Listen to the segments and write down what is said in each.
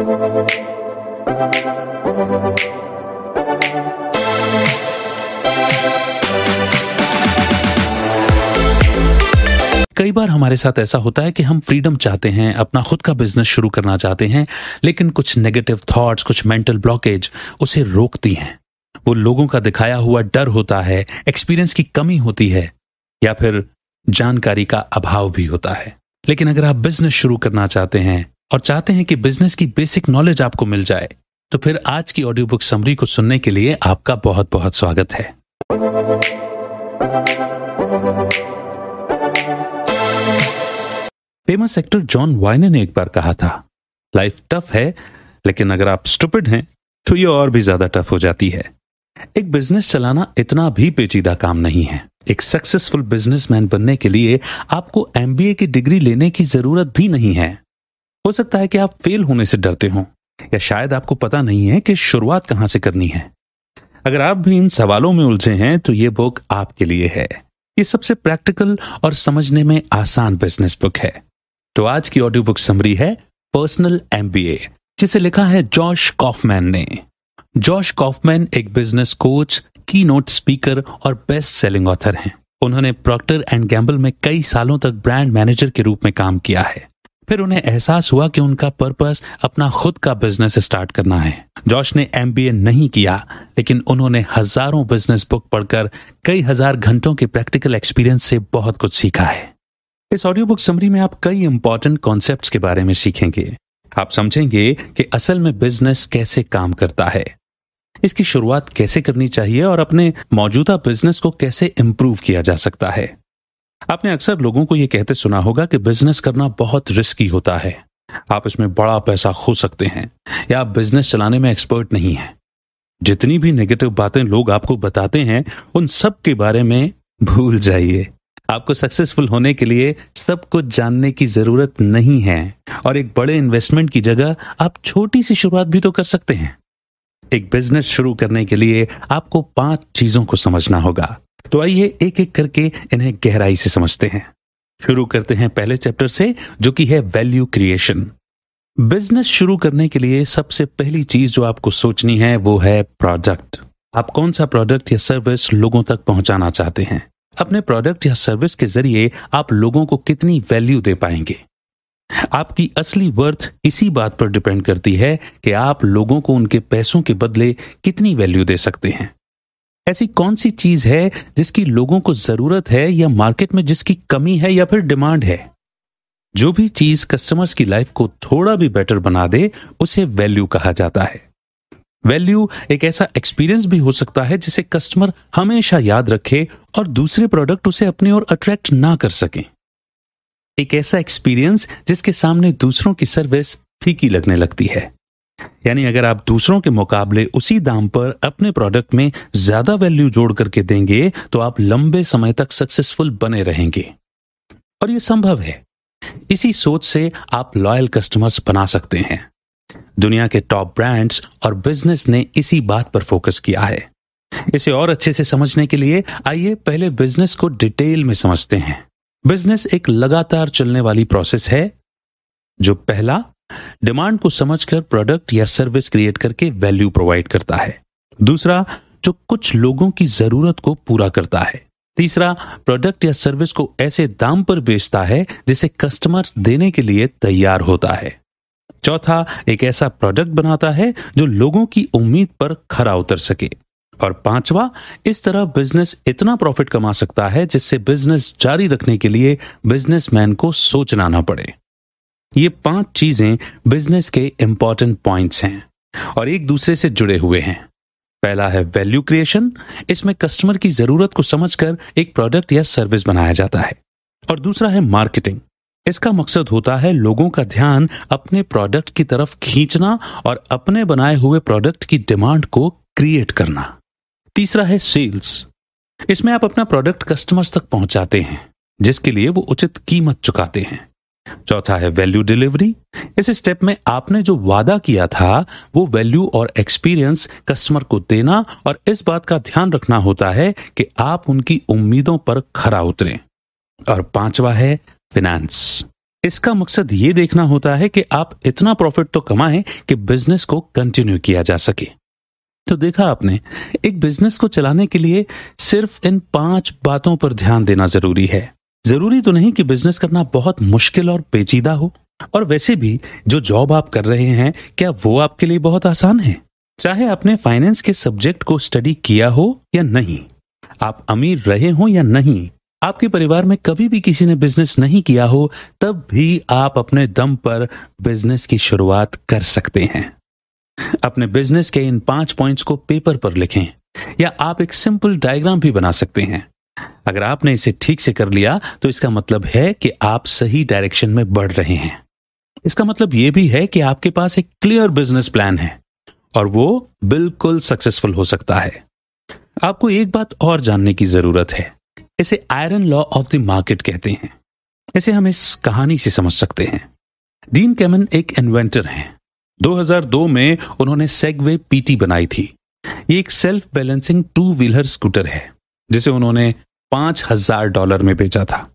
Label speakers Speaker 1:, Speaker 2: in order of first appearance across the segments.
Speaker 1: कई बार हमारे साथ ऐसा होता है कि हम फ्रीडम चाहते हैं, अपना खुद का बिजनेस शुरू करना चाहते हैं, लेकिन कुछ नेगेटिव थॉट्स, कुछ मेंटल ब्लॉकेज उसे रोकती हैं। वो लोगों का दिखाया हुआ डर होता है, एक्सपीरियंस की कमी होती है, या फिर जानकारी का अभाव भी होता है। लेकिन अगर आप बिजनेस शुरू करना चाहते हैं और चाहते हैं कि बिजनेस की बेसिक नॉलेज आपको मिल जाए, तो फिर आज की ऑडियो बुक समरी को सुनने के लिए आपका बहुत बहुत स्वागत है। फेमस एक्टर जॉन वाइने ने एक बार कहा था, लाइफ टफ है, लेकिन अगर आप स्टूपिड हैं तो ये और भी ज्यादा टफ हो जाती है। एक बिजनेस चलाना इतना भी पेचीदा काम नहीं है। एक सक्सेसफुल बिजनेसमैन बनने के लिए आपको एमबीए की डिग्री लेने की जरूरत भी नहीं है। हो सकता है कि आप फेल होने से डरते हो, या शायद आपको पता नहीं है कि शुरुआत कहां से करनी है। अगर आप भी इन सवालों में उलझे हैं तो ये बुक आपके लिए है। ये सबसे प्रैक्टिकल और समझने में आसान बिजनेस बुक है। तो आज की ऑडियो बुक समरी है पर्सनल एमबीए, जिसे लिखा है जॉश कॉफमैन ने। जॉश कॉफमैन एक बिजनेस कोच, कीनोट स्पीकर और बेस्ट सेलिंग ऑथर हैं। उन्होंने प्रॉक्टर एंड गैम्बल में कई सालों तक ब्रांड मैनेजर के रूप में काम किया है। फिर उन्हें एहसास हुआ कि उनका पर्पस अपना खुद का बिजनेस स्टार्ट करना है। जॉश ने एमबीए नहीं किया, लेकिन उन्होंने हजारों बिजनेस बुक पढ़कर कई हजार घंटों के प्रैक्टिकल एक्सपीरियंस से बहुत कुछ सीखा है। इस ऑडियो बुक समरी में आप कई इंपॉर्टेंट कॉन्सेप्ट्स के बारे में सीखेंगे। आप समझेंगे कि असल में बिजनेस कैसे काम करता है, इसकी शुरुआत कैसे करनी चाहिए और अपने मौजूदा बिजनेस को कैसे इंप्रूव किया जा सकता है। आपने अक्सर लोगों को यह कहते सुना होगा कि बिजनेस करना बहुत रिस्की होता है, आप इसमें बड़ा पैसा खो सकते हैं, या आप बिजनेस चलाने में एक्सपर्ट नहीं हैं। जितनी भी नेगेटिव बातें लोग आपको बताते हैं, उन सब के बारे में भूल जाइए। आपको सक्सेसफुल होने के लिए सब कुछ जानने की जरूरत नहीं है, और एक बड़े इन्वेस्टमेंट की जगह आप छोटी सी शुरुआत भी तो कर सकते हैं। एक बिजनेस शुरू करने के लिए आपको 5 चीजों को समझना होगा। तो आइए एक एक करके इन्हें गहराई से समझते हैं। शुरू करते हैं पहले चैप्टर से, जो कि है वैल्यू क्रिएशन। बिजनेस शुरू करने के लिए सबसे पहली चीज जो आपको सोचनी है वो है प्रोडक्ट। आप कौन सा प्रोडक्ट या सर्विस लोगों तक पहुंचाना चाहते हैं। अपने प्रोडक्ट या सर्विस के जरिए आप लोगों को कितनी वैल्यू दे पाएंगे। आपकी असली वर्थ इसी बात पर डिपेंड करती है कि आप लोगों को उनके पैसों के बदले कितनी वैल्यू दे सकते हैं। ऐसी कौन सी चीज है जिसकी लोगों को जरूरत है, या मार्केट में जिसकी कमी है या फिर डिमांड है। जो भी चीज कस्टमर्स की लाइफ को थोड़ा भी बेटर बना दे, उसे वैल्यू कहा जाता है। वैल्यू एक ऐसा एक्सपीरियंस भी हो सकता है जिसे कस्टमर हमेशा याद रखे और दूसरे प्रोडक्ट उसे अपनी ओर अट्रैक्ट ना कर सकें। एक ऐसा एक्सपीरियंस जिसके सामने दूसरों की सर्विस फीकी लगने लगती है। यानी अगर आप दूसरों के मुकाबले उसी दाम पर अपने प्रोडक्ट में ज्यादा वैल्यू जोड़ करके देंगे, तो आप लंबे समय तक सक्सेसफुल बने रहेंगे। और यह संभव है। इसी सोच से आप लॉयल कस्टमर्स बना सकते हैं। दुनिया के टॉप ब्रांड्स और बिजनेस ने इसी बात पर फोकस किया है। इसे और अच्छे से समझने के लिए आइए पहले बिजनेस को डिटेल में समझते हैं। बिजनेस एक लगातार चलने वाली प्रोसेस है, जो पहला डिमांड को समझकर प्रोडक्ट या सर्विस क्रिएट करके वैल्यू प्रोवाइड करता है। दूसरा, जो कुछ लोगों की जरूरत को पूरा करता है। तीसरा, प्रोडक्ट या सर्विस को ऐसे दाम पर बेचता है जिसे कस्टमर देने के लिए तैयार होता है। चौथा, एक ऐसा प्रोडक्ट बनाता है जो लोगों की उम्मीद पर खरा उतर सके। और पांचवा, इस तरह बिजनेस इतना प्रॉफिट कमा सकता है जिससे बिजनेस जारी रखने के लिए बिजनेसमैन को सोचना ना पड़े। ये 5 चीजें बिजनेस के इंपॉर्टेंट पॉइंट्स हैं और एक दूसरे से जुड़े हुए हैं। पहला है वैल्यू क्रिएशन। इसमें कस्टमर की जरूरत को समझकर एक प्रोडक्ट या सर्विस बनाया जाता है। और दूसरा है मार्केटिंग। इसका मकसद होता है लोगों का ध्यान अपने प्रोडक्ट की तरफ खींचना और अपने बनाए हुए प्रोडक्ट की डिमांड को क्रिएट करना। तीसरा है सेल्स। इसमें आप अपना प्रोडक्ट कस्टमर्स तक पहुंचाते हैं, जिसके लिए वो उचित कीमत चुकाते हैं। चौथा है वैल्यू डिलीवरी। इस स्टेप में आपने जो वादा किया था वो वैल्यू और एक्सपीरियंस कस्टमर को देना और इस बात का ध्यान रखना होता है कि आप उनकी उम्मीदों पर खरा उतरें। और पांचवा है फिनेंस। इसका मकसद ये देखना होता है कि आप इतना प्रॉफिट तो कमाएं कि बिजनेस को कंटिन्यू किया जा सके। तो देखा आपने, एक बिजनेस को चलाने के लिए सिर्फ इन 5 बातों पर ध्यान देना जरूरी है। जरूरी तो नहीं कि बिजनेस करना बहुत मुश्किल और पेचीदा हो, और वैसे भी जो जॉब आप कर रहे हैं क्या वो आपके लिए बहुत आसान है? चाहे आपने फाइनेंस के सब्जेक्ट को स्टडी किया हो या नहीं, आप अमीर रहे हो या नहीं, आपके परिवार में कभी भी किसी ने बिजनेस नहीं किया हो, तब भी आप अपने दम पर बिजनेस की शुरुआत कर सकते हैं। अपने बिजनेस के इन 5 पॉइंट्स को पेपर पर लिखें, या आप एक सिंपल डायग्राम भी बना सकते हैं। अगर आपने इसे ठीक से कर लिया तो इसका मतलब है कि आप सही डायरेक्शन में बढ़ रहे हैं। इसका मतलब यह भी है कि आपके पास एक क्लियर बिजनेस प्लान है और वो बिल्कुल सक्सेसफुल हो सकता है। आपको एक बात और जानने की जरूरत है। इसे iron law of the market कहते हैं। इसे हम इस कहानी से समझ सकते हैं। डीन कैमन एक इन्वेंटर हैं। 2002 में उन्होंने सेगवे पीटी बनाई थी। ये एक सेल्फ बैलेंसिंग 2 व्हीलर स्कूटर है जिसे उन्होंने $5000 में बेचा था।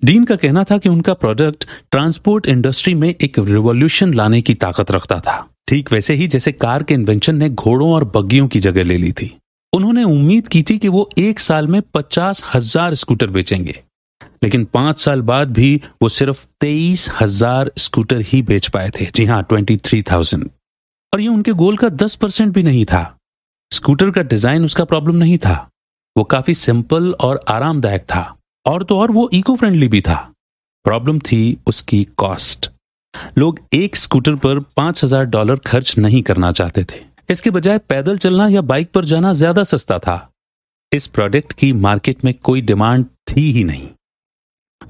Speaker 1: डीन का कहना था कि उनका प्रोडक्ट ट्रांसपोर्ट इंडस्ट्री में एक रिवॉल्यूशन लाने की ताकत रखता था, ठीक वैसे ही जैसे कार के इन्वेंशन ने घोड़ों और बग्गियों की जगह ले ली थी। उन्होंने उम्मीद की थी कि वो 1 साल में 50,000 स्कूटर बेचेंगे, लेकिन 5 साल बाद भी वो सिर्फ 23,000 स्कूटर ही बेच पाए थे। जी हाँ, 23,000। और ये उनके गोल का 10% भी नहीं था। स्कूटर का डिजाइन उसका प्रॉब्लम नहीं था, वो काफी सिंपल और आरामदायक था, और तो और वो इको फ्रेंडली भी था। प्रॉब्लम थी उसकी कॉस्ट। लोग एक स्कूटर पर $5,000 खर्च नहीं करना चाहते थे। इसके बजाय पैदल चलना या बाइक पर जाना ज्यादा सस्ता था। इस प्रोडक्ट की मार्केट में कोई डिमांड थी ही नहीं।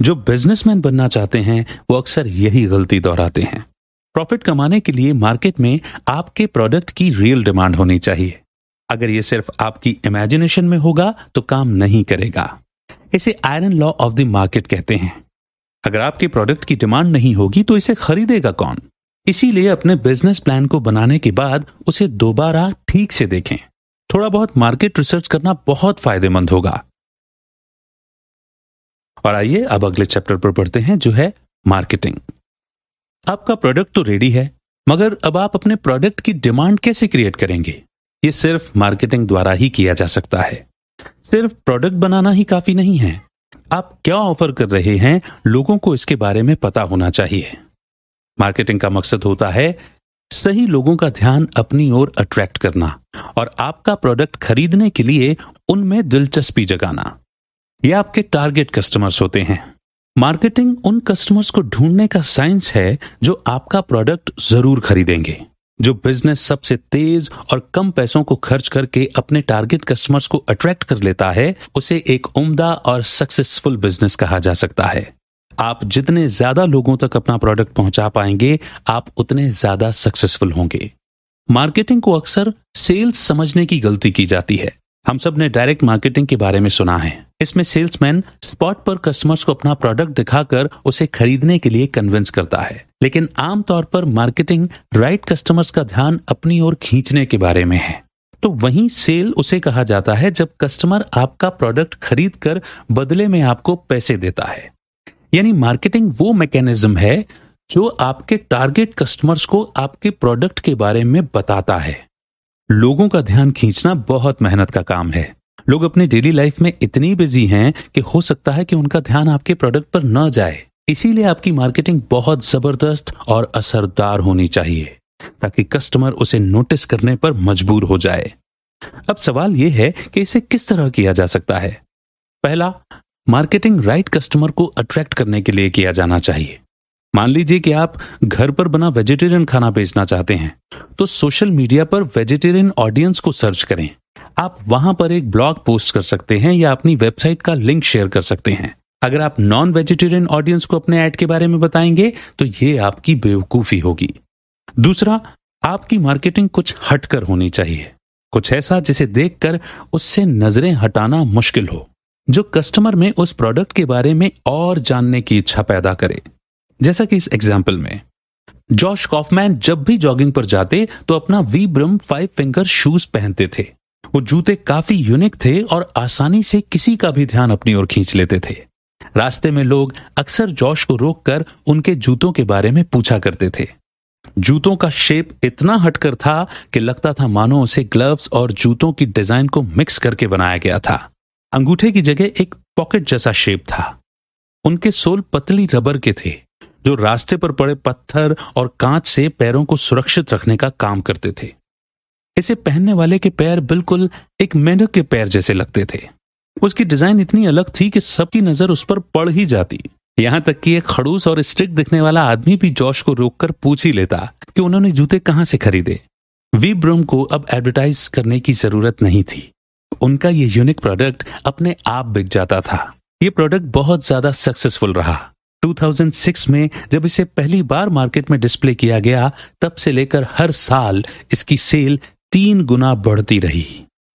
Speaker 1: जो बिजनेसमैन बनना चाहते हैं वो अक्सर यही गलती दोहराते हैं। प्रॉफिट कमाने के लिए मार्केट में आपके प्रोडक्ट की रियल डिमांड होनी चाहिए। अगर ये सिर्फ आपकी इमेजिनेशन में होगा तो काम नहीं करेगा। इसे iron law of the market कहते हैं। अगर आपके प्रोडक्ट की डिमांड नहीं होगी तो इसे खरीदेगा कौन? इसीलिए अपने बिजनेस प्लान को बनाने के बाद उसे दोबारा ठीक से देखें। थोड़ा बहुत मार्केट रिसर्च करना बहुत फायदेमंद होगा। और आइए अब अगले चैप्टर पर पढ़ते हैं, जो है मार्केटिंग। आपका प्रोडक्ट तो रेडी है, मगर अब आप अपने प्रोडक्ट की डिमांड कैसे क्रिएट करेंगे? ये सिर्फ मार्केटिंग द्वारा ही किया जा सकता है। सिर्फ प्रोडक्ट बनाना ही काफी नहीं है। आप क्या ऑफर कर रहे हैं, लोगों को इसके बारे में पता होना चाहिए। मार्केटिंग का मकसद होता है सही लोगों का ध्यान अपनी ओर अट्रैक्ट करना और आपका प्रोडक्ट खरीदने के लिए उनमें दिलचस्पी जगाना। ये आपके टारगेट कस्टमर्स होते हैं। मार्केटिंग उन कस्टमर्स को ढूंढने का साइंस है जो आपका प्रोडक्ट जरूर खरीदेंगे। जो बिजनेस सबसे तेज और कम पैसों को खर्च करके अपने टारगेट कस्टमर्स को अट्रैक्ट कर लेता है, उसे एक उम्दा और सक्सेसफुल बिजनेस कहा जा सकता है। आप जितने ज्यादा लोगों तक अपना प्रोडक्ट पहुंचा पाएंगे, आप उतने ज्यादा सक्सेसफुल होंगे। मार्केटिंग को अक्सर सेल्स समझने की गलती की जाती है। हम सब ने डायरेक्ट मार्केटिंग के बारे में सुना है। इसमें सेल्समैन स्पॉट पर कस्टमर्स को अपना प्रोडक्ट दिखाकर उसे खरीदने के लिए कन्विंस करता है। लेकिन आमतौर पर मार्केटिंग राइट कस्टमर्स का ध्यान अपनी ओर खींचने के बारे में है। तो वहीं सेल उसे कहा जाता है जब कस्टमर आपका प्रोडक्ट खरीद कर बदले में आपको पैसे देता है। यानी मार्केटिंग वो मैकेनिज्म है जो आपके टारगेट कस्टमर्स को आपके प्रोडक्ट के बारे में बताता है। लोगों का ध्यान खींचना बहुत मेहनत का काम है। लोग अपनी डेली लाइफ में इतनी बिजी हैं कि हो सकता है कि उनका ध्यान आपके प्रोडक्ट पर न जाए। इसीलिए आपकी मार्केटिंग बहुत जबरदस्त और असरदार होनी चाहिए ताकि कस्टमर उसे नोटिस करने पर मजबूर हो जाए। अब सवाल यह है कि इसे किस तरह किया जा सकता है। पहला, मार्केटिंग राइट कस्टमर को अट्रैक्ट करने के लिए किया जाना चाहिए। मान लीजिए कि आप घर पर बना वेजिटेरियन खाना बेचना चाहते हैं, तो सोशल मीडिया पर वेजिटेरियन ऑडियंस को सर्च करें। आप वहां पर एक ब्लॉग पोस्ट कर सकते हैं या अपनी वेबसाइट का लिंक शेयर कर सकते हैं। अगर आप नॉन वेजिटेरियन ऑडियंस को अपने ऐड के बारे में बताएंगे तो ये आपकी बेवकूफी होगी। दूसरा, आपकी मार्केटिंग कुछ हटकर होनी चाहिए। कुछ ऐसा जिसे देखकर उससे नजरें हटाना मुश्किल हो, जो कस्टमर में उस प्रोडक्ट के बारे में और जानने की इच्छा पैदा करे। जैसा कि इस एग्जाम्पल में जॉश कॉफमैन जब भी जॉगिंग पर जाते तो अपना वीब्रम 5 फिंगर शूज पहनते थे। वो जूते काफी यूनिक थे और आसानी से किसी का भी ध्यान अपनी ओर खींच लेते थे। रास्ते में लोग अक्सर जॉश को रोककर उनके जूतों के बारे में पूछा करते थे। जूतों का शेप इतना हटकर था कि लगता था मानो उसे ग्लव्स और जूतों की डिजाइन को मिक्स करके बनाया गया था। अंगूठे की जगह एक पॉकेट जैसा शेप था। उनके सोल पतली रबर के थे जो रास्ते पर पड़े पत्थर और कांच से पैरों को सुरक्षित रखने का काम करते थे। इसे पहनने वाले के पैर बिल्कुल एक मेंढक के पैर जैसे लगते थे। उसकी डिजाइन इतनी अलग थी कि सबकी नजर उस पर पड़ ही जाती। यहां तक कि एक खड़ूस और स्ट्रिक्ट दिखने वाला आदमी भी जॉश को रोककर पूछ ही लेता कि उन्होंने जूते कहां से खरीदे। वीब्रम को अब एडवर्टाइज करने की जरूरत नहीं थी। उनका ये यूनिक प्रोडक्ट अपने आप बिक जाता था। ये प्रोडक्ट बहुत ज्यादा सक्सेसफुल रहा। 2006 में जब इसे पहली बार मार्केट में डिस्प्ले किया गया, तब से लेकर हर साल इसकी सेल 3 गुना बढ़ती रही।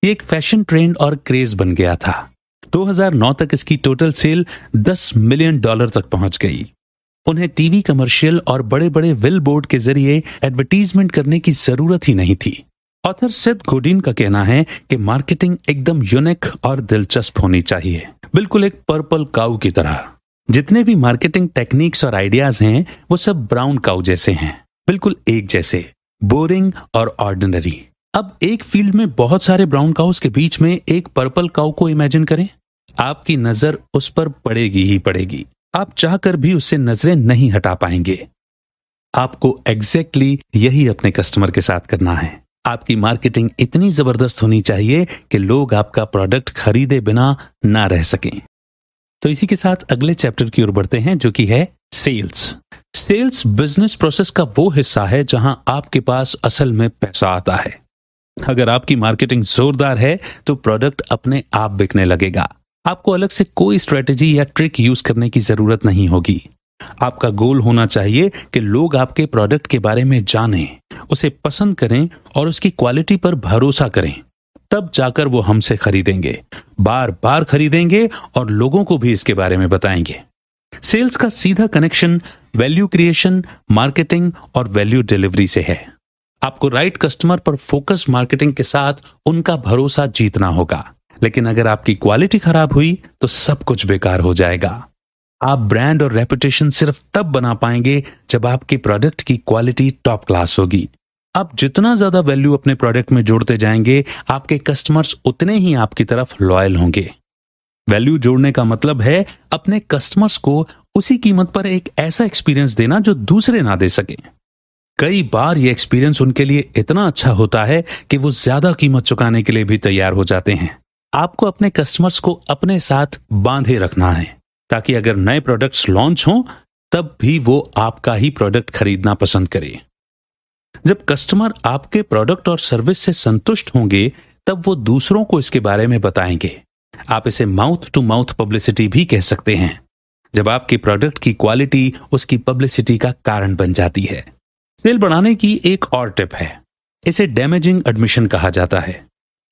Speaker 1: ये एक फैशन ट्रेंड और क्रेज बन गया था। 2009 तक इसकी टोटल सेल $10 मिलियन तक पहुंच गई। उन्हें टीवी कमर्शियल और बड़े बड़े विल बोर्ड के जरिए एडवर्टीजमेंट करने की जरूरत ही नहीं थी। ऑथर सेथ गोडिन का कहना है कि मार्केटिंग एकदम यूनिक और दिलचस्प होनी चाहिए, बिल्कुल एक पर्पल काऊ की तरह। जितने भी मार्केटिंग टेक्निक्स और आइडियाज हैं वो सब ब्राउन काऊ जैसे हैं, बिल्कुल एक जैसे, बोरिंग और ऑर्डिनरी। अब एक फील्ड में बहुत सारे ब्राउन काउस के बीच में एक पर्पल काऊ को इमेजिन करें। आपकी नजर उस पर पड़ेगी ही पड़ेगी। आप चाहकर भी उससे नजरें नहीं हटा पाएंगे। आपको एग्जैक्टली यही अपने कस्टमर के साथ करना है। आपकी मार्केटिंग इतनी जबरदस्त होनी चाहिए कि लोग आपका प्रोडक्ट खरीदे बिना ना रह सकें। तो इसी के साथ अगले चैप्टर की ओर बढ़ते हैं, जो कि है सेल्स। सेल्स बिजनेस प्रोसेस का वो हिस्सा है जहां आपके पास असल में पैसा आता है। अगर आपकी मार्केटिंग जोरदार है तो प्रोडक्ट अपने आप बिकने लगेगा। आपको अलग से कोई स्ट्रेटेजी या ट्रिक यूज करने की जरूरत नहीं होगी। आपका गोल होना चाहिए कि लोग आपके प्रोडक्ट के बारे में जानें, उसे पसंद करें और उसकी क्वालिटी पर भरोसा करें। तब जाकर वो हमसे खरीदेंगे, बार बार खरीदेंगे और लोगों को भी इसके बारे में बताएंगे। सेल्स का सीधा कनेक्शन वैल्यू क्रिएशन, मार्केटिंग और वैल्यू डिलीवरी से है। आपको राइट कस्टमर पर फोकस मार्केटिंग के साथ उनका भरोसा जीतना होगा। लेकिन अगर आपकी क्वालिटी खराब हुई तो सब कुछ बेकार हो जाएगा। आप ब्रांड और रेपुटेशन सिर्फ तब बना पाएंगे जब आपके प्रोडक्ट की क्वालिटी टॉप क्लास होगी। आप जितना ज्यादा वैल्यू अपने प्रोडक्ट में जोड़ते जाएंगे, आपके कस्टमर्स उतने ही आपकी तरफ लॉयल होंगे। वैल्यू जोड़ने का मतलब है अपने कस्टमर्स को उसी कीमत पर एक ऐसा एक्सपीरियंस देना जो दूसरे ना दे सके। कई बार यह एक्सपीरियंस उनके लिए इतना अच्छा होता है कि वो ज्यादा कीमत चुकाने के लिए भी तैयार हो जाते हैं। आपको अपने कस्टमर्स को अपने साथ बांधे रखना है ताकि अगर नए प्रोडक्ट्स लॉन्च हों तब भी वो आपका ही प्रोडक्ट खरीदना पसंद करे। जब कस्टमर आपके प्रोडक्ट और सर्विस से संतुष्ट होंगे तब वो दूसरों को इसके बारे में बताएंगे। आप इसे माउथ टू माउथ पब्लिसिटी भी कह सकते हैं। जब आपके प्रोडक्ट की क्वालिटी उसकी पब्लिसिटी का कारण बन जाती है। सेल बढ़ाने की एक और टिप है, इसे डैमेजिंग एडमिशन कहा जाता है।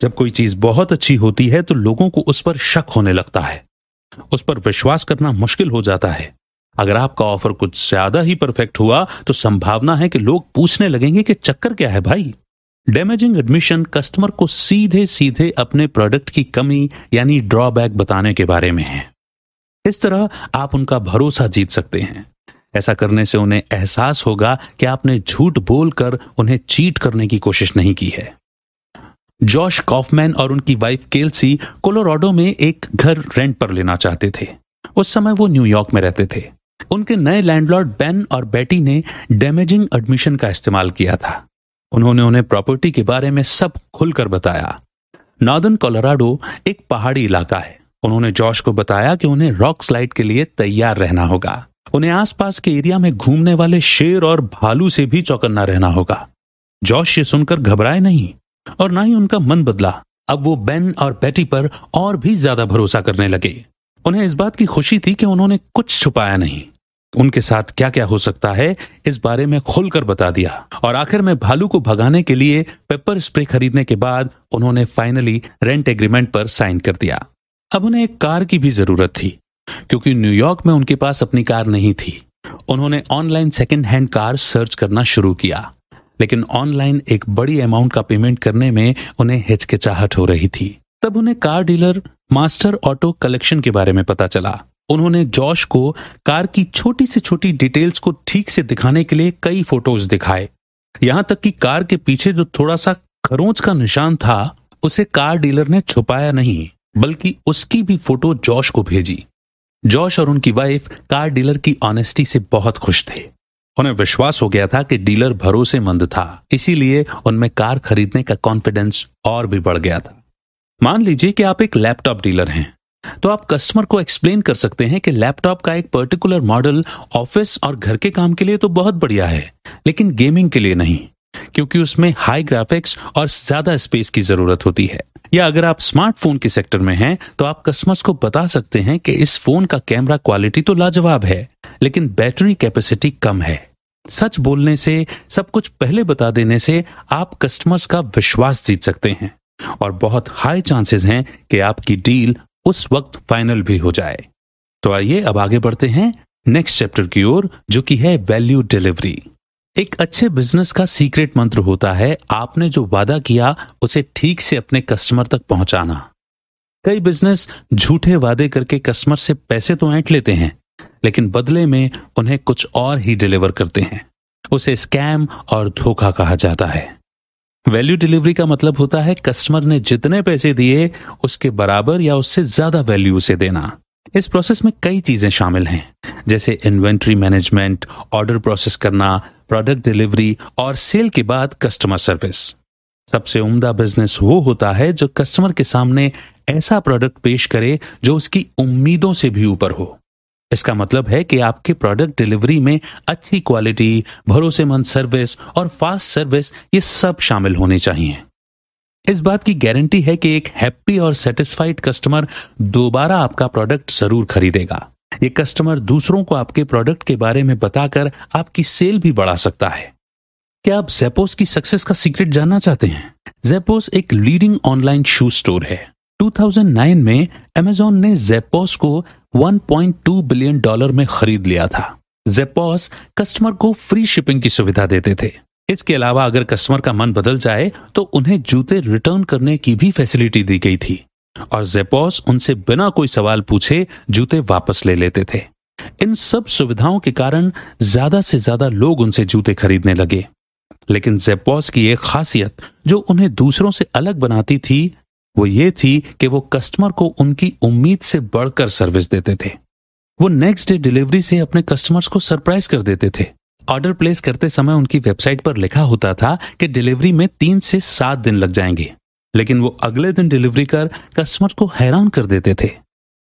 Speaker 1: जब कोई चीज बहुत अच्छी होती है तो लोगों को उस पर शक होने लगता है, उस पर विश्वास करना मुश्किल हो जाता है। अगर आपका ऑफर कुछ ज्यादा ही परफेक्ट हुआ तो संभावना है कि लोग पूछने लगेंगे कि चक्कर क्या है भाई। डैमेजिंग एडमिशन कस्टमर को सीधे सीधे अपने प्रोडक्ट की कमी यानी ड्रॉबैक बताने के बारे में है। इस तरह आप उनका भरोसा जीत सकते हैं। ऐसा करने से उन्हें एहसास होगा कि आपने झूठ बोलकर उन्हें चीट करने की कोशिश नहीं की है। जॉश कॉफमैन और उनकी वाइफ केल्सी कोलोराडो में एक घर रेंट पर लेना चाहते थे। उस समय वो न्यूयॉर्क में रहते थे। उनके नए लैंडलॉर्ड बेन और बेटी ने डैमेजिंग एडमिशन का इस्तेमाल किया था। उन्होंने उन्हें प्रॉपर्टी के बारे में सब खुलकर बताया। नॉर्दर्न कोलोराडो एक पहाड़ी इलाका है। उन्होंने जॉश को बताया कि उन्हें रॉक स्लाइड के लिए तैयार रहना होगा। उन्हें आसपास के एरिया में घूमने वाले शेर और भालू से भी चौकन्ना रहना होगा। जॉश ये सुनकर घबराए नहीं और ना ही उनका मन बदला। अब वो बेन और बेटी पर और भी ज्यादा भरोसा करने लगे। उन्हें इस बात की खुशी थी कि उन्होंने कुछ छुपाया नहीं। उनके साथ क्या क्या हो सकता है इस बारे में खुलकर बता दिया और आखिर में भालू को भगाने के लिए पेपर स्प्रे खरीदने के बाद उन्होंने फाइनली रेंट एग्रीमेंट पर साइन कर दिया। अब उन्हें एक कार की भी जरूरत थी क्योंकि न्यूयॉर्क में उनके पास अपनी कार नहीं थी। उन्होंने online second hand car search करना शुरू किया, लेकिन ऑनलाइन एक बड़ी अमाउंट का पेमेंट करने में उन्हें हिचकिचाहट हो रही थी। तब उन्हें car dealer master auto collection के बारे में पता चला। उन्होंने जॉश को कार की छोटी से छोटी डिटेल्स को ठीक से दिखाने के लिए कई फोटोज दिखाए। यहां तक कि कार के पीछे जो थोड़ा सा खरोंच का निशान था उसे कार डीलर ने छुपाया नहीं, बल्कि उसकी भी फोटो जॉश को भेजी। जॉश और उनकी वाइफ कार डीलर की ऑनेस्टी से बहुत खुश थे। उन्हें विश्वास हो गया था कि डीलर भरोसेमंद था, इसीलिए उनमें कार खरीदने का कॉन्फिडेंस और भी बढ़ गया था। मान लीजिए कि आप एक लैपटॉप डीलर हैं, तो आप कस्टमर को एक्सप्लेन कर सकते हैं कि लैपटॉप का एक पर्टिकुलर मॉडल ऑफिस और घर के काम के लिए तो बहुत बढ़िया है, लेकिन गेमिंग के लिए नहीं, क्योंकि उसमें हाई ग्राफिक्स और ज्यादा स्पेस की जरूरत होती है। या अगर आप स्मार्टफोन के सेक्टर में हैं, तो आप कस्टमर्स को बता सकते हैं कि इस फोन का कैमरा क्वालिटी तो लाजवाब है, लेकिन बैटरी कैपेसिटी कम है। सच बोलने से, सब कुछ पहले बता देने से आप कस्टमर्स का विश्वास जीत सकते हैं और बहुत हाई चांसेस हैं कि आपकी डील उस वक्त फाइनल भी हो जाए। तो आइए अब आगे बढ़ते हैं नेक्स्ट चैप्टर की ओर, जो कि है वैल्यू डिलीवरी। एक अच्छे बिजनेस का सीक्रेट मंत्र होता है आपने जो वादा किया उसे ठीक से अपने कस्टमर तक पहुंचाना। कई बिजनेस झूठे वादे करके कस्टमर से पैसे तो ऐंठ लेते हैं, लेकिन बदले में उन्हें कुछ और ही डिलीवर करते हैं। उसे स्कैम और धोखा कहा जाता है। वैल्यू डिलीवरी का मतलब होता है कस्टमर ने जितने पैसे दिए उसके बराबर या उससे ज्यादा वैल्यू उसे देना। इस प्रोसेस में कई चीजें शामिल हैं, जैसे इन्वेंट्री मैनेजमेंट, ऑर्डर प्रोसेस करना, प्रोडक्ट डिलीवरी और सेल के बाद कस्टमर सर्विस। सबसे उम्दा बिजनेस वो होता है जो कस्टमर के सामने ऐसा प्रोडक्ट पेश करे जो उसकी उम्मीदों से भी ऊपर हो। इसका मतलब है कि आपके प्रोडक्ट डिलीवरी में अच्छी क्वालिटी, भरोसेमंद सर्विस और फास्ट सर्विस, ये सब शामिल होने चाहिए। इस बात की गारंटी है कि एक हैप्पी और सेटिस्फाइड कस्टमर दोबारा आपका प्रोडक्ट जरूर खरीदेगा। ये कस्टमर दूसरों को आपके प्रोडक्ट के बारे में बताकर आपकी सेल भी बढ़ा सकता है। क्या आप ज़ेपोस की सक्सेस का सीक्रेट जानना चाहते हैं? ज़ेपोस एक लीडिंग ऑनलाइन शू स्टोर है। 2009 में अमेज़न ने ज़ेपोस को $1.2 बिलियन में खरीद लिया था। ज़ेपोस कस्टमर को फ्री शिपिंग की सुविधा देते थे। इसके अलावा अगर कस्टमर का मन बदल जाए तो उन्हें जूते रिटर्न करने की भी फैसिलिटी दी गई थी और ज़ेपोस उनसे बिना कोई सवाल पूछे जूते वापस ले लेते थे। इन सब सुविधाओं के कारण ज्यादा से ज्यादा लोग उनसे जूते खरीदने लगे। लेकिन ज़ेपोस की एक खासियत जो उन्हें दूसरों से अलग बनाती थी वो ये थी कि वो कस्टमर को उनकी उम्मीद से बढ़कर सर्विस देते थे। वो नेक्स्ट डे डिलीवरी से अपने कस्टमर्स को सरप्राइज कर देते थे। ऑर्डर प्लेस करते समय उनकी वेबसाइट पर लिखा होता था कि डिलीवरी में 3 से 7 दिन लग जाएंगे, लेकिन वो अगले दिन डिलीवरी कर कस्टमर को हैरान कर देते थे।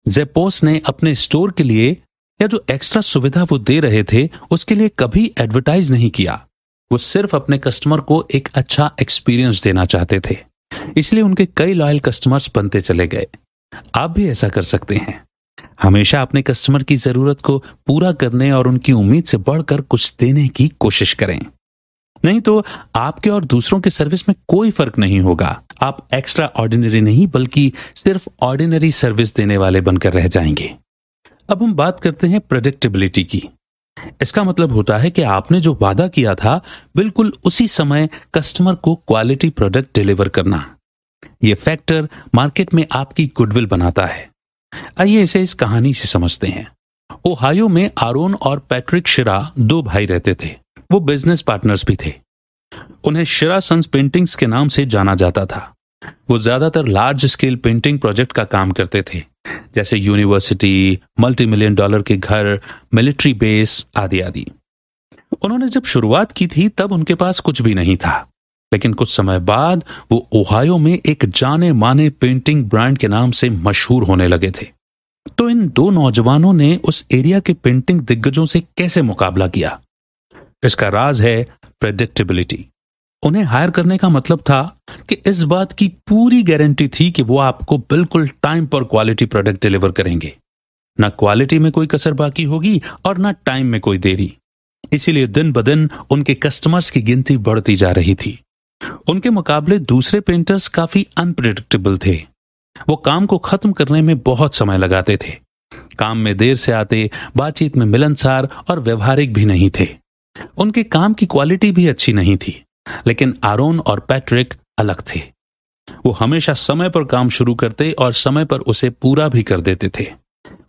Speaker 1: ज़ेपोस ने अपने स्टोर के लिए या जो एक्स्ट्रा सुविधा वो दे रहे थे उसके लिए कभी एडवर्टाइज नहीं किया। वो सिर्फ अपने कस्टमर को एक अच्छा एक्सपीरियंस देना चाहते थे, इसलिए उनके कई लॉयल कस्टमर्स बनते चले गए। आप भी ऐसा कर सकते हैं। हमेशा अपने कस्टमर की जरूरत को पूरा करने और उनकी उम्मीद से बढ़कर कुछ देने की कोशिश करें, नहीं तो आपके और दूसरों के सर्विस में कोई फर्क नहीं होगा। आप एक्स्ट्रा ऑर्डिनरी नहीं बल्कि सिर्फ ऑर्डिनरी सर्विस देने वाले बनकर रह जाएंगे। अब हम बात करते हैं प्रेडिक्टेबिलिटी की। इसका मतलब होता है कि आपने जो वादा किया था बिल्कुल उसी समय कस्टमर को क्वालिटी प्रोडक्ट डिलीवर करना। यह फैक्टर मार्केट में आपकी गुडविल बनाता है। आइए इसे इस कहानी से समझते हैं। ओहायो में आरोन और पैट्रिक शिरा 2 भाई रहते थे। वो बिजनेस पार्टनर्स भी थे। उन्हें शिरा सन्स पेंटिंग्स के नाम से जाना जाता था। वो ज्यादातर लार्ज स्केल पेंटिंग प्रोजेक्ट का काम करते थे, जैसे यूनिवर्सिटी, $multi-million के घर, मिलिट्री बेस आदि आदि। उन्होंने जब शुरुआत की थी तब उनके पास कुछ भी नहीं था, लेकिन कुछ समय बाद वो ओहायो में एक जाने माने पेंटिंग ब्रांड के नाम से मशहूर होने लगे थे। तो इन 2 नौजवानों ने उस एरिया के पेंटिंग दिग्गजों से कैसे मुकाबला किया? इसका राज है प्रेडिक्टेबिलिटी। उन्हें हायर करने का मतलब था कि इस बात की पूरी गारंटी थी कि वो आपको बिल्कुल टाइम पर क्वालिटी प्रोडक्ट डिलीवर करेंगे। ना क्वालिटी में कोई कसर बाकी होगी और ना टाइम में कोई देरी। इसीलिए दिन ब दिन उनके कस्टमर्स की गिनती बढ़ती जा रही थी। उनके मुकाबले दूसरे पेंटर्स काफी अनप्रेडिक्टेबल थे। वो काम को खत्म करने में बहुत समय लगाते थे। काम में देर से आते, बातचीत में मिलनसार और व्यवहारिक भी नहीं थे। उनके काम की क्वालिटी भी अच्छी नहीं थी, लेकिन आरोन और पैट्रिक अलग थे। वो हमेशा समय पर काम शुरू करते और समय पर उसे पूरा भी कर देते थे।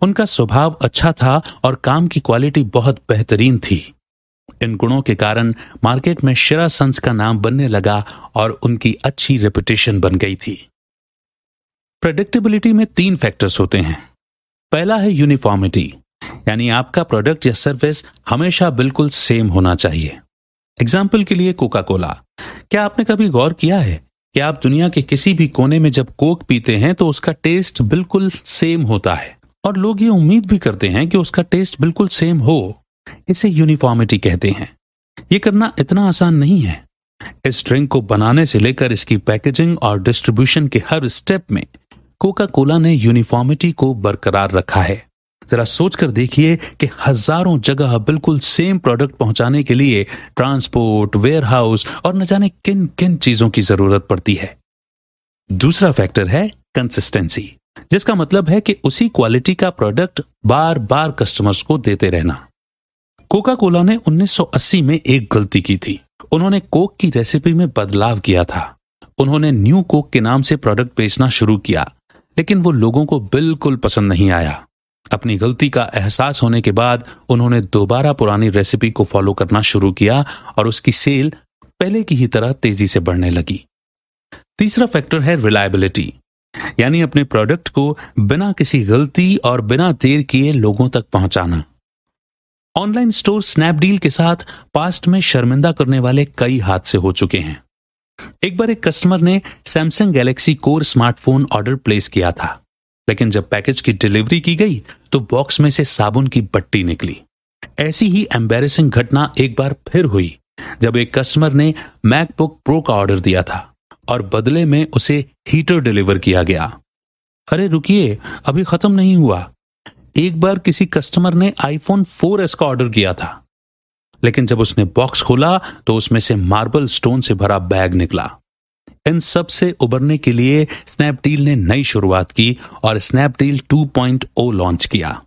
Speaker 1: उनका स्वभाव अच्छा था और काम की क्वालिटी बहुत बेहतरीन थी। इन गुणों के कारण मार्केट में शिरा सन्स का नाम बनने लगा और उनकी अच्छी रेपुटेशन बन गई थी। प्रेडिक्टेबिलिटी में 3 फैक्टर्स होते हैं। पहला है यूनिफॉर्मिटी, यानी आपका प्रोडक्ट या सर्विस हमेशा बिल्कुल सेम होना चाहिए। एग्जाम्पल के लिए कोका कोला। क्या आपने कभी गौर किया है कि आप दुनिया के किसी भी कोने में जब कोक पीते हैं तो उसका टेस्ट बिल्कुल सेम होता है और लोग ये उम्मीद भी करते हैं कि उसका टेस्ट बिल्कुल सेम हो। इसे यूनिफॉर्मिटी कहते हैं। ये करना इतना आसान नहीं है। इस ड्रिंक को बनाने से लेकर इसकी पैकेजिंग और डिस्ट्रीब्यूशन के हर स्टेप में कोका कोला ने यूनिफॉर्मिटी को बरकरार रखा है। जरा सोचकर देखिए कि हजारों जगह बिल्कुल सेम प्रोडक्ट पहुंचाने के लिए ट्रांसपोर्ट, वेयरहाउस और न जाने किन किन चीजों की जरूरत पड़ती है। दूसरा फैक्टर है कंसिस्टेंसी, जिसका मतलब है कि उसी क्वालिटी का प्रोडक्ट बार बार कस्टमर्स को देते रहना। कोका कोला ने 1980 में एक गलती की थी। उन्होंने कोक की रेसिपी में बदलाव किया था। उन्होंने न्यू कोक के नाम से प्रोडक्ट बेचना शुरू किया, लेकिन वो लोगों को बिल्कुल पसंद नहीं आया। अपनी गलती का एहसास होने के बाद उन्होंने दोबारा पुरानी रेसिपी को फॉलो करना शुरू किया और उसकी सेल पहले की ही तरह तेजी से बढ़ने लगी। तीसरा फैक्टर है रिलायबिलिटी, यानी अपने प्रोडक्ट को बिना किसी गलती और बिना देर किए लोगों तक पहुंचाना। ऑनलाइन स्टोर स्नैपडील के साथ पास्ट में शर्मिंदा करने वाले कई हादसे हो चुके हैं। एक बार एक कस्टमर ने Samsung Galaxy core smartphone order place किया था, लेकिन जब पैकेज की डिलीवरी की गई तो बॉक्स में से साबुन की बट्टी निकली। ऐसी ही एम्बैरेसिंग घटना एक बार फिर हुई जब एक कस्टमर ने मैकबुक प्रो का ऑर्डर दिया था और बदले में उसे हीटर डिलीवर किया गया। अरे रुकिए, अभी खत्म नहीं हुआ। एक बार किसी कस्टमर ने आईफोन 4S का ऑर्डर किया था, लेकिन जब उसने बॉक्स खोला तो उसमें से मार्बल स्टोन से भरा बैग निकला। इन सब से उबरने के लिए स्नैपडील ने नई शुरुआत की और स्नैपडील 2.0 लॉन्च किया।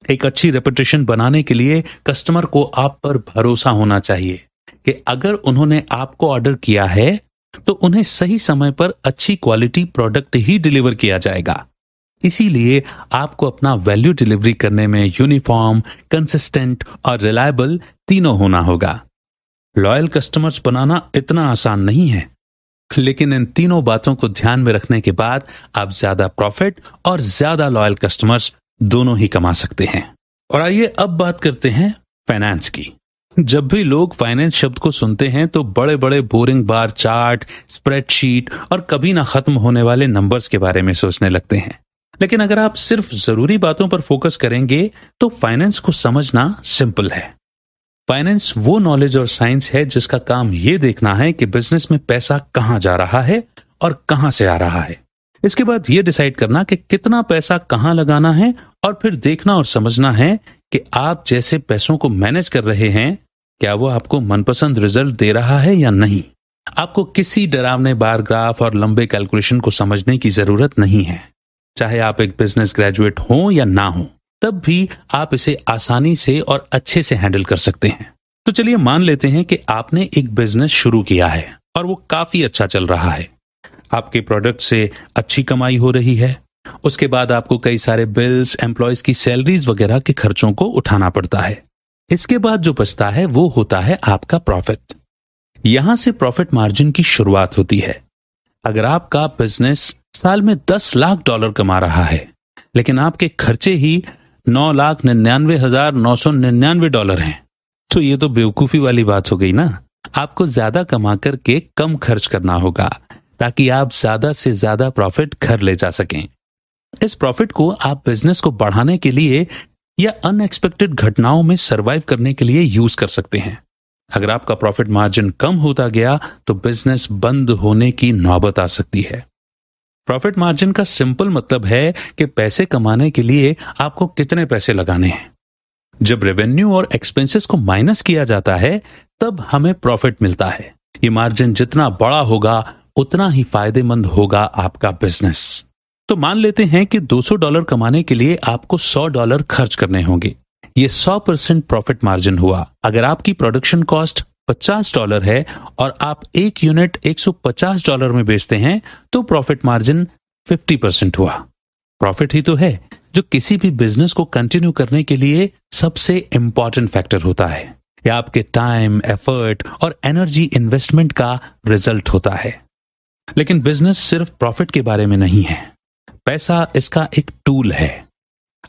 Speaker 1: एक अच्छी रेपुटेशन बनाने के लिए कस्टमर को आप पर भरोसा होना चाहिए कि अगर उन्होंने आपको ऑर्डर किया है तो उन्हें सही समय पर अच्छी क्वालिटी प्रोडक्ट ही डिलीवर किया जाएगा। इसीलिए आपको अपना वैल्यू डिलीवरी करने में यूनिफॉर्म, कंसिस्टेंट और रिलायबल तीनों होना होगा। लॉयल कस्टमर्स बनाना इतना आसान नहीं है, लेकिन इन तीनों बातों को ध्यान में रखने के बाद आप ज्यादा प्रॉफिट और ज्यादा लॉयल कस्टमर्स दोनों ही कमा सकते हैं। और आइए अब बात करते हैं फाइनेंस की। जब भी लोग फाइनेंस शब्द को सुनते हैं तो बड़े बड़े बोरिंग बार चार्ट, स्प्रेडशीट और कभी ना खत्म होने वाले नंबर्स के बारे में सोचने लगते हैं। लेकिन अगर आप सिर्फ जरूरी बातों पर फोकस करेंगे तो फाइनेंस को समझना सिंपल है। फाइनेंस वो नॉलेज और साइंस है जिसका काम ये देखना है कि बिजनेस में पैसा कहां जा रहा है और कहां से आ रहा है। इसके बाद ये डिसाइड करना कि कितना पैसा कहां लगाना है और फिर देखना और समझना है कि आप जैसे पैसों को मैनेज कर रहे हैं, क्या वो आपको मनपसंद रिजल्ट दे रहा है या नहीं। आपको किसी डरावने बार ग्राफ और लंबे कैलकुलेशन को समझने की जरूरत नहीं है। चाहे आप एक बिजनेस ग्रेजुएट हो या ना हो, तब भी आप इसे आसानी से और अच्छे से हैंडल कर सकते हैं। तो चलिए मान लेते हैं कि आपने एक बिजनेस शुरू किया है और वो काफी अच्छा चल रहा है। आपके प्रोडक्ट से अच्छी कमाई हो रही है। उसके बाद आपको कई सारे बिल्स, एम्प्लॉयज की सैलरीज वगैरह के खर्चों को उठाना पड़ता है। इसके बाद जो बचता है वो होता है आपका प्रॉफिट। यहां से प्रॉफिट मार्जिन की शुरुआत होती है। अगर आपका बिजनेस साल में $10 लाख कमा रहा है, लेकिन आपके खर्चे ही $9,99,999 हैं, तो ये तो बेवकूफी वाली बात हो गई ना। आपको ज्यादा कमा करके कम खर्च करना होगा ताकि आप ज्यादा से ज्यादा प्रॉफिट घर ले जा सकें। इस प्रॉफिट को आप बिजनेस को बढ़ाने के लिए या अनएक्सपेक्टेड घटनाओं में सरवाइव करने के लिए यूज कर सकते हैं। अगर आपका प्रॉफिट मार्जिन कम होता गया तो बिजनेस बंद होने की नौबत आ सकती है। प्रॉफिट मार्जिन का सिंपल मतलब है कि पैसे कमाने के लिए आपको कितने पैसे लगाने हैं। जब रेवेन्यू और एक्सपेंसेस को माइनस किया जाता है तब हमें प्रॉफिट मिलता है। ये मार्जिन जितना बड़ा होगा उतना ही फायदेमंद होगा आपका बिजनेस। तो मान लेते हैं कि $200 कमाने के लिए आपको $100 खर्च करने होंगे। ये 100% प्रॉफिट मार्जिन हुआ। अगर आपकी प्रोडक्शन कॉस्ट $50 है और आप एक यूनिट $150 में बेचते हैं तो प्रॉफिट मार्जिन 50% हुआ। प्रॉफिट ही तो है जो किसी भी बिजनेस को कंटिन्यू करने के लिए सबसे इंपॉर्टेंट फैक्टर होता है। यह आपके टाइम, एफर्ट और एनर्जी इन्वेस्टमेंट का रिजल्ट होता है। लेकिन बिजनेस सिर्फ प्रॉफिट के बारे में नहीं है। पैसा इसका एक टूल है।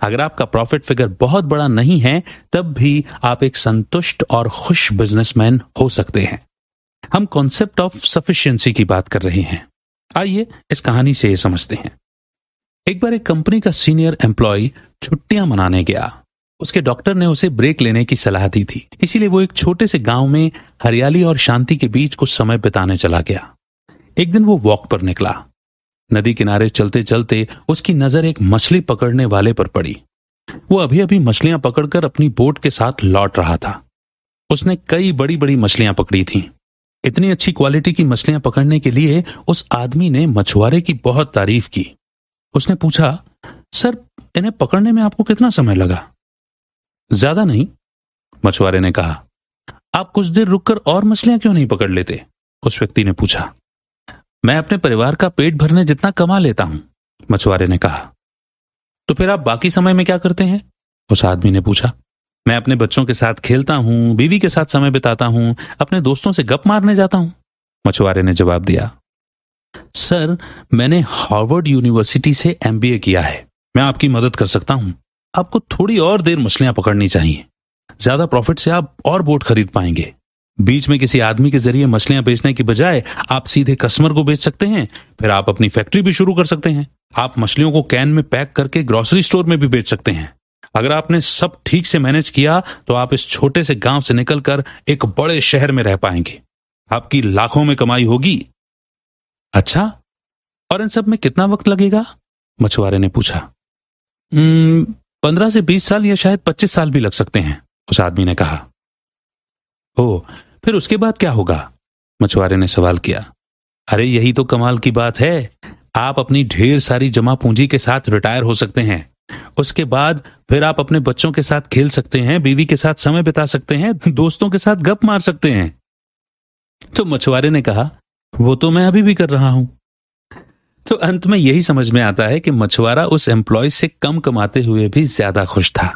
Speaker 1: अगर आपका प्रॉफिट फिगर बहुत बड़ा नहीं है, तब भी आप एक संतुष्ट और खुश बिजनेसमैन हो सकते हैं। हम कॉन्सेप्ट ऑफ सफिशिएंसी की बात कर रहे हैं। आइए इस कहानी से ये समझते हैं। एक बार एक कंपनी का सीनियर एम्प्लॉय छुट्टियां मनाने गया। उसके डॉक्टर ने उसे ब्रेक लेने की सलाह दी थी, इसीलिए वो एक छोटे से गांव में हरियाली और शांति के बीच कुछ समय बिताने चला गया। एक दिन वो वॉक पर निकला। नदी किनारे चलते चलते उसकी नजर एक मछली पकड़ने वाले पर पड़ी। वो अभी अभी मछलियां पकड़कर अपनी बोट के साथ लौट रहा था। उसने कई बड़ी बड़ी मछलियां पकड़ी थीं। इतनी अच्छी क्वालिटी की मछलियां पकड़ने के लिए उस आदमी ने मछुआरे की बहुत तारीफ की। उसने पूछा, सर, इन्हें पकड़ने में आपको कितना समय लगा? ज्यादा नहीं, मछुआरे ने कहा। आप कुछ देर रुककर और मछलियां क्यों नहीं पकड़ लेते? उस व्यक्ति ने पूछा। मैं अपने परिवार का पेट भरने जितना कमा लेता हूं, मछुआरे ने कहा। तो फिर आप बाकी समय में क्या करते हैं? उस आदमी ने पूछा। मैं अपने बच्चों के साथ खेलता हूं, बीवी के साथ समय बिताता हूं, अपने दोस्तों से गप मारने जाता हूं, मछुआरे ने जवाब दिया। सर, मैंने हार्वर्ड यूनिवर्सिटी से एमबीए किया है। मैं आपकी मदद कर सकता हूं। आपको थोड़ी और देर मछलियां पकड़नी चाहिए। ज्यादा प्रॉफिट से आप और बोट खरीद पाएंगे। बीच में किसी आदमी के जरिए मछलियां बेचने की बजाय आप सीधे कस्टमर को बेच सकते हैं। फिर आप अपनी फैक्ट्री भी शुरू कर सकते हैं। आप मछलियों को कैन में पैक करके ग्रोसरी स्टोर में भी बेच सकते हैं। अगर आपने सब ठीक से मैनेज किया तो आप इस छोटे से गांव से निकलकर एक बड़े शहर में रह पाएंगे। आपकी लाखों में कमाई होगी। अच्छा, और इन सब में कितना वक्त लगेगा? मछुआरे ने पूछा। 15 से 20 साल या शायद 25 साल भी लग सकते हैं, उस आदमी ने कहा। ओह, फिर उसके बाद क्या होगा? मछुआरे ने सवाल किया। अरे यही तो कमाल की बात है। आप अपनी ढेर सारी जमा पूंजी के साथ रिटायर हो सकते हैं। उसके बाद फिर आप अपने बच्चों के साथ खेल सकते हैं, बीवी के साथ समय बिता सकते हैं, दोस्तों के साथ गप मार सकते हैं। तो मछुआरे ने कहा, वो तो मैं अभी भी कर रहा हूं। तो अंत में यही समझ में आता है कि मछुआरा उस एम्प्लॉय से कम कमाते हुए भी ज्यादा खुश था।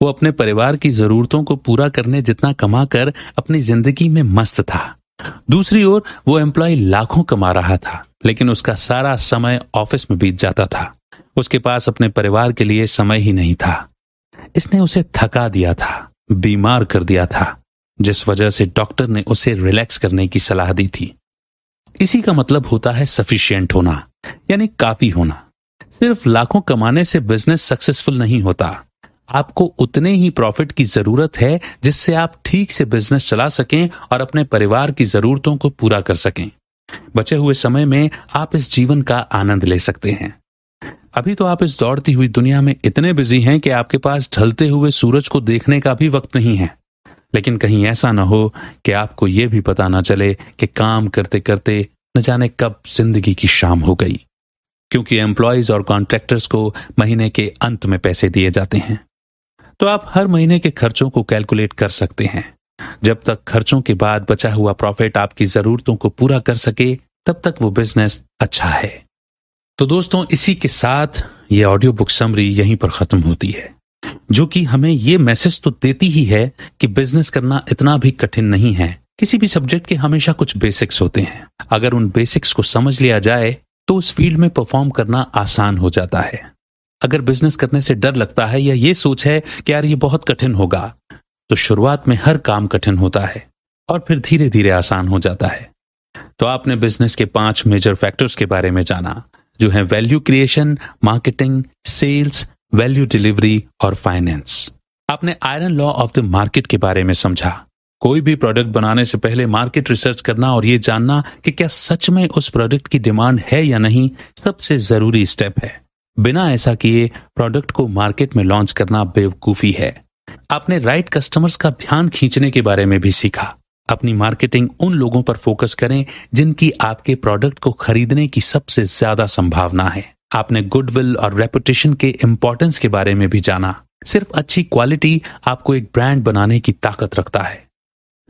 Speaker 1: वो अपने परिवार की जरूरतों को पूरा करने जितना कमाकर अपनी जिंदगी में मस्त था। दूसरी ओर वो एम्प्लॉय लाखों कमा रहा था, लेकिन उसका सारा समय ऑफिस में बीत जाता था। उसके पास अपने परिवार के लिए समय ही नहीं था। इसने उसे थका दिया था, बीमार कर दिया था, जिस वजह से डॉक्टर ने उसे रिलैक्स करने की सलाह दी थी। इसी का मतलब होता है सफिशिएंट होना, यानी काफी होना। सिर्फ लाखों कमाने से बिजनेस सक्सेसफुल नहीं होता। आपको उतने ही प्रॉफिट की जरूरत है जिससे आप ठीक से बिजनेस चला सकें और अपने परिवार की जरूरतों को पूरा कर सकें। बचे हुए समय में आप इस जीवन का आनंद ले सकते हैं। अभी तो आप इस दौड़ती हुई दुनिया में इतने बिजी हैं कि आपके पास ढलते हुए सूरज को देखने का भी वक्त नहीं है। लेकिन कहीं ऐसा ना हो कि आपको यह भी पता ना चले कि काम करते करते न जाने कब जिंदगी की शाम हो गई, क्योंकि एम्प्लॉयज और कॉन्ट्रैक्टर्स को महीने के अंत में पैसे दिए जाते हैं। तो आप हर महीने के खर्चों को कैलकुलेट कर सकते हैं। जब तक खर्चों के बाद बचा हुआ प्रॉफिट आपकी जरूरतों को पूरा कर सके, तब तक वो बिजनेस अच्छा है। तो दोस्तों, इसी के साथ ये ऑडियो बुक समरी यहीं पर खत्म होती है, जो कि हमें ये मैसेज तो देती ही है कि बिजनेस करना इतना भी कठिन नहीं है। किसी भी सब्जेक्ट के हमेशा कुछ बेसिक्स होते हैं। अगर उन बेसिक्स को समझ लिया जाए तो उस फील्ड में परफॉर्म करना आसान हो जाता है। अगर बिजनेस करने से डर लगता है या ये सोच है कि यार ये बहुत कठिन होगा, तो शुरुआत में हर काम कठिन होता है और फिर धीरे धीरे आसान हो जाता है। तो आपने बिजनेस के 5 मेजर फैक्टर्स के बारे में जाना, जो है value creation, marketing, sales, value delivery और फाइनेंस। आपने iron law of the market के बारे में समझा। कोई भी प्रोडक्ट बनाने से पहले मार्केट रिसर्च करना और ये जानना कि क्या सच में उस प्रोडक्ट की डिमांड है या नहीं, सबसे जरूरी स्टेप है। बिना ऐसा किए प्रोडक्ट को मार्केट में लॉन्च करना बेवकूफी है। आपने राइट कस्टमर्स का ध्यान खींचने के बारे में भी सीखा। अपनी मार्केटिंग उन लोगों पर फोकस करें जिनकी आपके प्रोडक्ट को खरीदने की सबसे ज्यादा संभावना है। आपने गुडविल और रेपुटेशन के इंपॉर्टेंस के बारे में भी जाना। सिर्फ अच्छी क्वालिटी आपको एक ब्रांड बनाने की ताकत रखता है।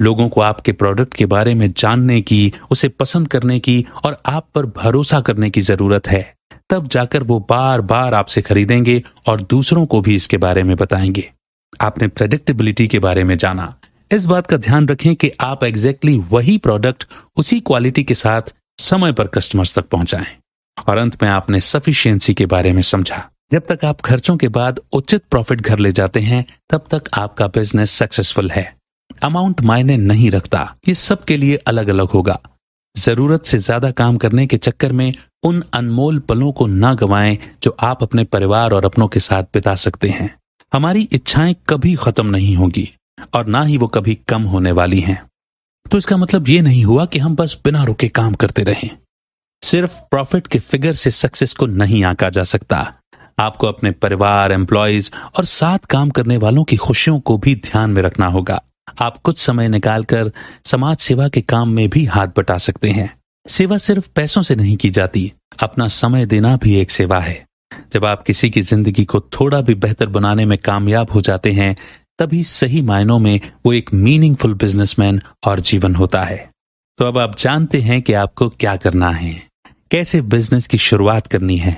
Speaker 1: लोगों को आपके प्रोडक्ट के बारे में जानने की, उसे पसंद करने की और आप पर भरोसा करने की जरूरत है, तब जाकर वो बार बार आपसे खरीदेंगे और दूसरों को भी इसके बारे में बताएंगे। आपने प्रेडिक्टेबिलिटी के बारे में जाना। इस बात का ध्यान रखें कि आप एग्जैक्टली वही प्रोडक्ट उसी क्वालिटी के साथ समय पर कस्टमर्स तक पहुंचाएं। और अंत में आपने सफिशिएंसी के बारे में समझा। जब तक आप खर्चों के बाद उचित प्रॉफिट घर ले जाते हैं, तब तक आपका बिजनेस सक्सेसफुल है। अमाउंट मायने नहीं रखता, ये सबके लिए अलग अलग होगा। जरूरत से ज्यादा काम करने के चक्कर में उन अनमोल पलों को ना गंवाएं जो आप अपने परिवार और अपनों के साथ बिता सकते हैं। हमारी इच्छाएं कभी खत्म नहीं होगी और ना ही वो कभी कम होने वाली हैं। तो इसका मतलब ये नहीं हुआ कि हम बस बिना रुके काम करते रहें। सिर्फ प्रॉफिट के फिगर से सक्सेस को नहीं आंका जा सकता। आपको अपने परिवार, एम्प्लॉयज और साथ काम करने वालों की खुशियों को भी ध्यान में रखना होगा। आप कुछ समय निकालकर समाज सेवा के काम में भी हाथ बटा सकते हैं। सेवा सिर्फ पैसों से नहीं की जाती, अपना समय देना भी एक सेवा है। जब आप किसी की जिंदगी को थोड़ा भी बेहतर बनाने में कामयाब हो जाते हैं, तभी सही मायनों में वो एक मीनिंगफुल बिजनेसमैन और जीवन होता है। तो अब आप जानते हैं कि आपको क्या करना है, कैसे बिजनेस की शुरुआत करनी है।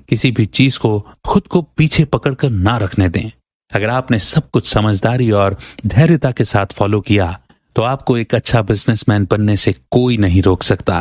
Speaker 1: किसी भी चीज को खुद को पीछे पकड़कर ना रखने दें। अगर आपने सब कुछ समझदारी और धैर्यता के साथ फॉलो किया, तो आपको एक अच्छा बिजनेसमैन बनने से कोई नहीं रोक सकता।